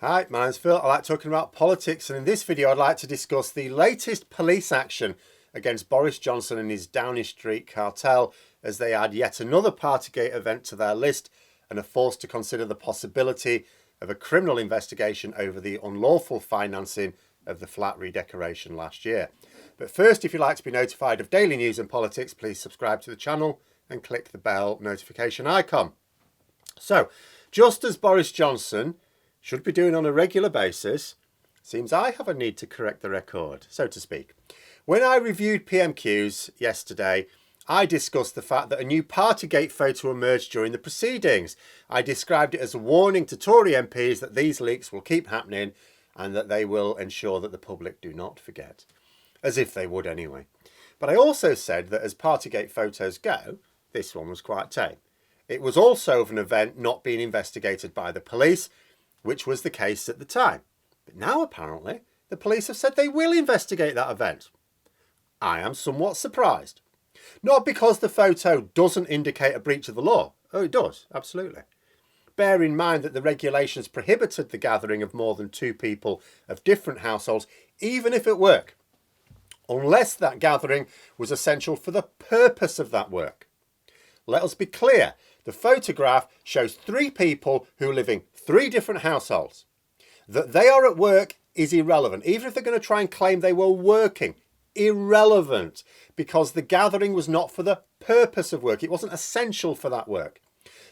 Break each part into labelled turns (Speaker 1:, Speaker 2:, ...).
Speaker 1: Hi, my name's Phil. I like talking about politics, and in this video I'd like to discuss the latest police action against Boris Johnson and his Downing Street cartel as they add yet another partygate event to their list and are forced to consider the possibility of a criminal investigation over the unlawful financing of the flat redecoration last year. But first, if you'd like to be notified of daily news and politics, please subscribe to the channel and click the bell notification icon. So, just as Boris Johnson should be doing on a regular basis, seems I have a need to correct the record, so to speak. When I reviewed PMQs yesterday, I discussed the fact that a new partygate photo emerged during the proceedings. I described it as a warning to Tory MPs that these leaks will keep happening and that they will ensure that the public do not forget. As if they would anyway. But I also said that as partygate photos go, this one was quite tame. It was also of an event not being investigated by the police, which was the case at the time. But now apparently the police have said they will investigate that event. I am somewhat surprised. Not because the photo doesn't indicate a breach of the law. Oh, it does, absolutely. Bear in mind that the regulations prohibited the gathering of more than 2 people of different households, even if at work, unless that gathering was essential for the purpose of that work. Let us be clear, the photograph shows 3 people who live in 3 different households. That they are at work is irrelevant, even if they're going to try and claim they were working. Irrelevant, because the gathering was not for the purpose of work. It wasn't essential for that work.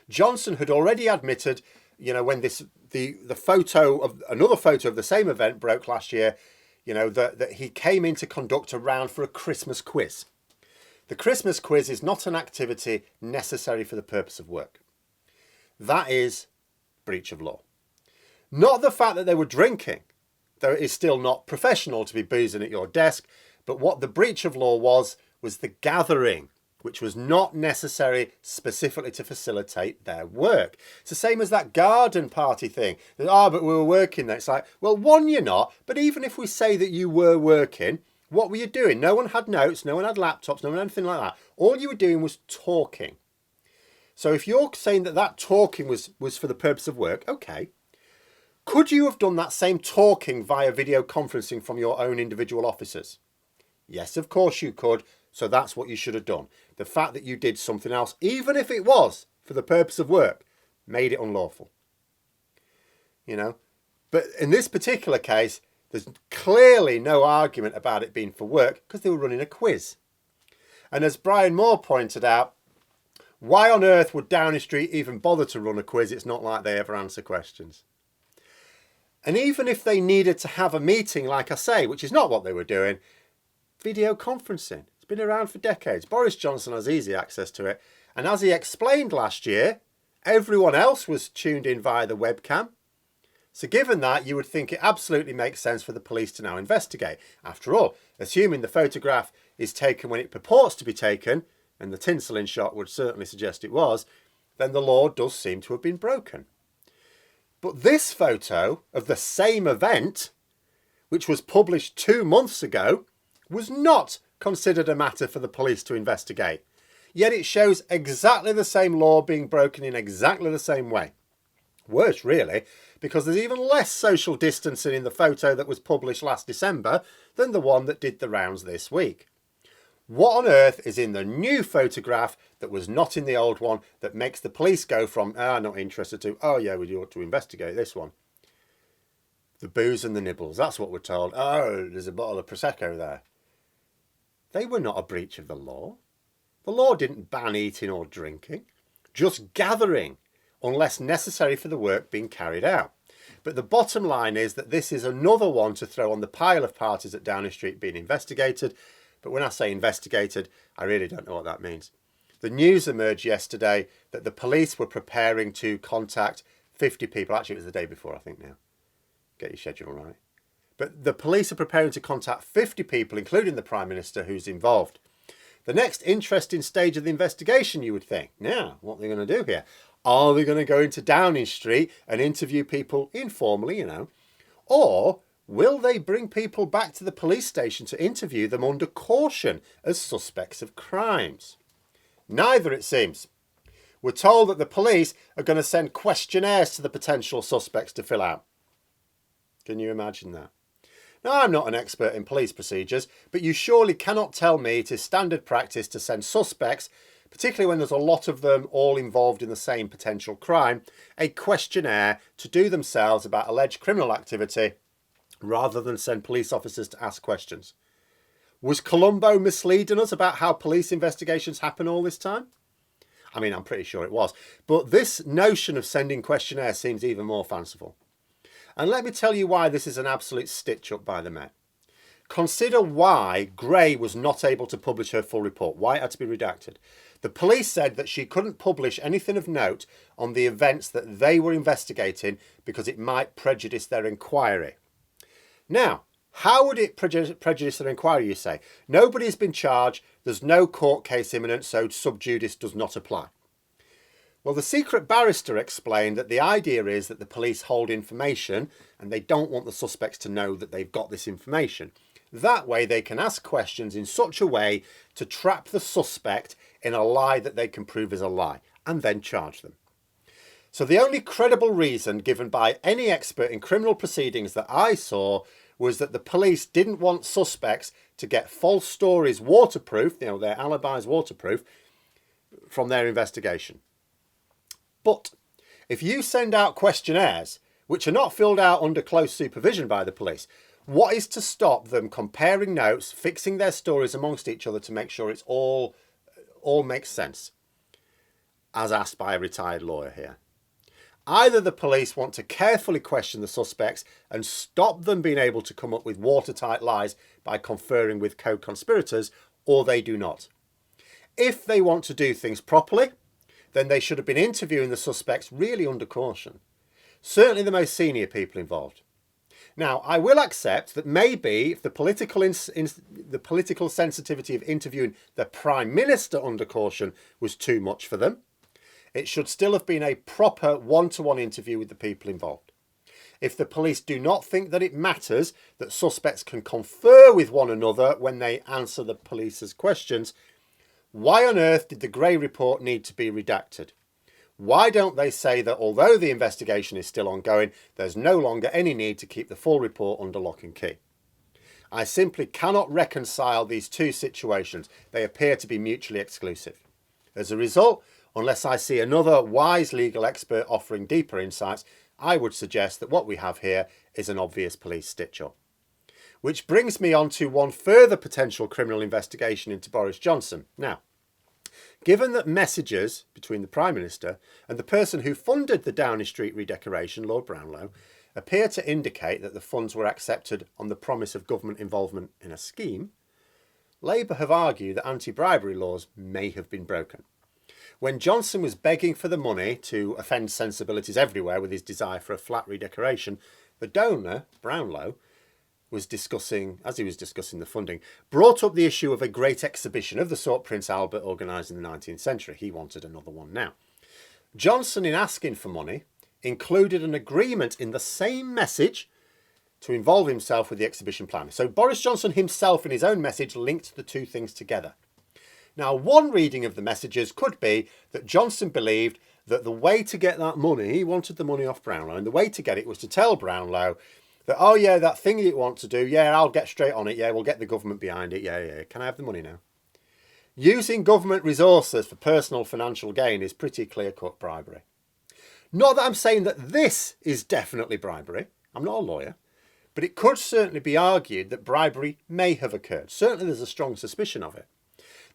Speaker 1: Johnson had already admitted, when the photo of another photo of the same event broke last year, that he came in to conduct a round for a Christmas quiz. The Christmas quiz is not an activity necessary for the purpose of work. That is breach of law. Not the fact that they were drinking, though it is still not professional to be boozing at your desk, but what the breach of law was the gathering, which was not necessary specifically to facilitate their work. It's the same as that garden party thing. But we were working there. It's like, well, one, you're not, but even if we say that you were working, what were you doing? No one had notes, no one had laptops, no one had anything like that. All you were doing was talking. So if you're saying that talking was for the purpose of work, okay. Could you have done that same talking via video conferencing from your own individual offices? Yes, of course you could. So that's what you should have done. The fact that you did something else, even if it was for the purpose of work, made it unlawful. But in this particular case, there's clearly no argument about it being for work because they were running a quiz. And as Brian Moore pointed out, why on earth would Downing Street even bother to run a quiz? It's not like they ever answer questions. And even if they needed to have a meeting, like I say, which is not what they were doing, video conferencing. It's been around for decades. Boris Johnson has easy access to it. And as he explained last year, everyone else was tuned in via the webcam. So given that, you would think it absolutely makes sense for the police to now investigate. After all, assuming the photograph is taken when it purports to be taken, and the tinselling shot would certainly suggest it was, then the law does seem to have been broken. But this photo of the same event, which was published 2 months ago, was not considered a matter for the police to investigate. Yet it shows exactly the same law being broken in exactly the same way. Worse, really, because there's even less social distancing in the photo that was published last December than the one that did the rounds this week. What on earth is in the new photograph that was not in the old one that makes the police go from, not interested, to, oh yeah, we ought to investigate this one? The booze and the nibbles, that's what we're told. Oh, there's a bottle of Prosecco there. They were not a breach of the law. The law didn't ban eating or drinking, just gathering, unless necessary for the work being carried out. But the bottom line is that this is another one to throw on the pile of parties at Downing Street being investigated. But when I say investigated, I really don't know what that means. The news emerged yesterday that the police were preparing to contact 50 people. Actually, it was the day before, I think now. Get your schedule right. But the police are preparing to contact 50 people, including the Prime Minister, who's involved. The next interesting stage of the investigation, you would think. Now, what are they going to do here? Are they going to go into Downing Street and interview people informally, Or will they bring people back to the police station to interview them under caution as suspects of crimes? Neither, it seems. We're told that the police are going to send questionnaires to the potential suspects to fill out. Can you imagine that? Now, I'm not an expert in police procedures, but you surely cannot tell me it is standard practice to send suspects, particularly when there's a lot of them all involved in the same potential crime, a questionnaire to do themselves about alleged criminal activity rather than send police officers to ask questions. Was Colombo misleading us about how police investigations happen all this time? I mean, I'm pretty sure it was. But this notion of sending questionnaires seems even more fanciful. And let me tell you why this is an absolute stitch-up by the Met. Consider why Gray was not able to publish her full report, why it had to be redacted. The police said that she couldn't publish anything of note on the events that they were investigating because it might prejudice their inquiry. Now, how would it prejudice their inquiry, you say? Nobody's been charged, there's no court case imminent, so sub judice does not apply. Well, the secret barrister explained that the idea is that the police hold information and they don't want the suspects to know that they've got this information. That way they can ask questions in such a way to trap the suspect in a lie that they can prove is a lie and then charge them. So the only credible reason given by any expert in criminal proceedings that I saw was that the police didn't want suspects to get false stories waterproof, their alibis waterproof, from their investigation. But if you send out questionnaires, which are not filled out under close supervision by the police, what is to stop them comparing notes, fixing their stories amongst each other to make sure it's all makes sense? As asked by a retired lawyer here. Either the police want to carefully question the suspects and stop them being able to come up with watertight lies by conferring with co-conspirators, or they do not. If they want to do things properly, then they should have been interviewing the suspects really under caution. Certainly the most senior people involved. Now, I will accept that maybe if the political sensitivity of interviewing the Prime Minister under caution was too much for them, it should still have been a proper one-to-one interview with the people involved. If the police do not think that it matters that suspects can confer with one another when they answer the police's questions, why on earth did the Gray report need to be redacted? Why don't they say that although the investigation is still ongoing, there's no longer any need to keep the full report under lock and key? I simply cannot reconcile these two situations. They appear to be mutually exclusive. As a result, unless I see another wise legal expert offering deeper insights, I would suggest that what we have here is an obvious police stitch-up. Which brings me on to one further potential criminal investigation into Boris Johnson. Now, given that messages between the Prime Minister and the person who funded the Downing Street redecoration, Lord Brownlow, appear to indicate that the funds were accepted on the promise of government involvement in a scheme, Labour have argued that anti-bribery laws may have been broken. When Johnson was begging for the money to offend sensibilities everywhere with his desire for a flat redecoration, the donor, Brownlow, was discussing the funding, brought up the issue of a great exhibition of the sort Prince Albert organised in the 19th century. He wanted another one now. Johnson, in asking for money, included an agreement in the same message to involve himself with the exhibition plan. So Boris Johnson himself in his own message linked the two things together. Now, one reading of the messages could be that Johnson believed that the way to get that money, he wanted the money off Brownlow, and the way to get it was to tell Brownlow that, oh yeah, that thing you want to do, yeah, I'll get straight on it, yeah, we'll get the government behind it, yeah, can I have the money now? Using government resources for personal financial gain is pretty clear-cut bribery. Not that I'm saying that this is definitely bribery, I'm not a lawyer, but it could certainly be argued that bribery may have occurred. Certainly there's a strong suspicion of it.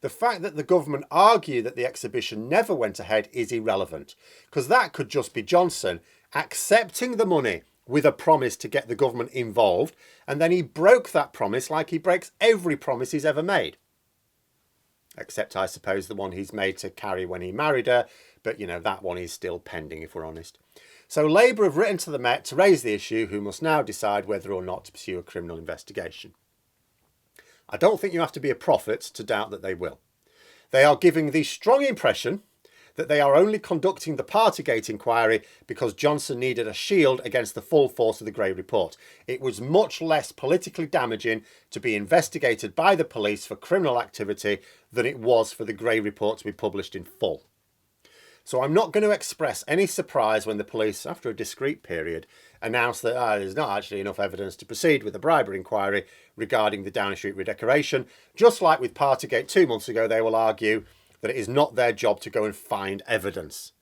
Speaker 1: The fact that the government argue that the exhibition never went ahead is irrelevant, because that could just be Johnson accepting the money with a promise to get the government involved, and then he broke that promise like he breaks every promise he's ever made. Except, I suppose, the one he's made to Carrie when he married her, but, that one is still pending, if we're honest. So Labour have written to the Met to raise the issue, who must now decide whether or not to pursue a criminal investigation. I don't think you have to be a prophet to doubt that they will. They are giving the strong impression that they are only conducting the partygate inquiry because Johnson needed a shield against the full force of the Gray report. It was much less politically damaging to be investigated by the police for criminal activity than it was for the Gray report to be published in full. So I'm not going to express any surprise when the police, after a discreet period, announce that there's not actually enough evidence to proceed with a bribery inquiry regarding the Downing Street redecoration. Just like with Partygate 2 months ago, they will argue that it is not their job to go and find evidence.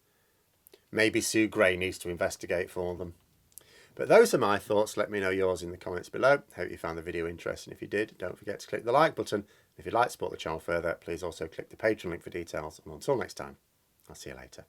Speaker 1: Maybe Sue Gray needs to investigate for them. But those are my thoughts. Let me know yours in the comments below. Hope you found the video interesting. If you did, don't forget to click the like button. If you'd like to support the channel further, please also click the Patreon link for details. And until next time, I'll see you later.